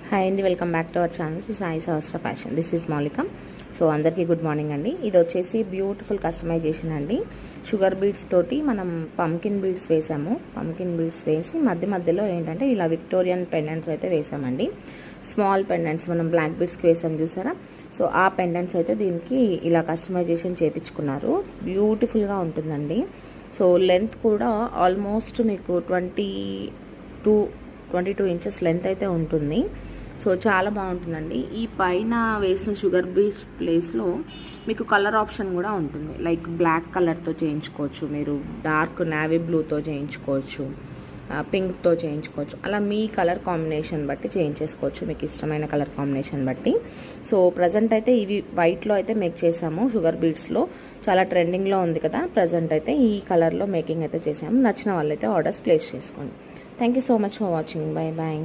Hi అండి, welcome back to our channel Sai Sahasra fashion. This is మౌలిక. So అందరికీ good morning అండి. ఇది వచ్చేసి బ్యూటిఫుల్ కస్టమైజేషన్ అండి. షుగర్ బీడ్స్ తోటి మనం పంకిన్ బీడ్స్ వేసాము. పంకిన్ బీడ్స్ వేసి మధ్యలో ఏంటంటే ఇలా విక్టోరియన్ పెండెంట్స్ అయితే వేసామండి. స్మాల్ పెండెంట్స్ మనం బ్లాక్ బీడ్స్కి వేసాం చూసారా. సో ఆ పెండెంట్స్ అయితే దీనికి ఇలా కస్టమైజేషన్ చేయించుకున్నారు. బ్యూటిఫుల్గా ఉంటుందండి. సో లెంత్ కూడా ఆల్మోస్ట్ మీకు 22 ఇంచెస్ లెంత్ అయితే ఉంటుంది. సో చాలా బాగుంటుందండి. ఈ పైన వేసిన షుగర్ బీడ్స్ ప్లేస్లో మీకు కలర్ ఆప్షన్ కూడా ఉంటుంది. లైక్ బ్లాక్ కలర్తో చేయించుకోవచ్చు, మీరు డార్క్ నావీ బ్లూతో చేయించుకోవచ్చు, పింక్తో చేయించుకోవచ్చు. అలా మీ కలర్ కాంబినేషన్ బట్టి చేయించేసుకోవచ్చు, మీకు ఇష్టమైన కలర్ కాంబినేషన్ బట్టి. సో ప్రజెంట్ అయితే ఇవి వైట్లో అయితే మేక్ చేసాము. షుగర్ బీడ్స్లో చాలా ట్రెండింగ్లో ఉంది కదా. ప్రజెంట్ అయితే ఈ కలర్లో మేకింగ్ అయితే చేసాము. నచ్చిన వాళ్ళైతే ఆర్డర్స్ ప్లేస్ చేసుకోండి. Thank you so much for watching. Bye bye.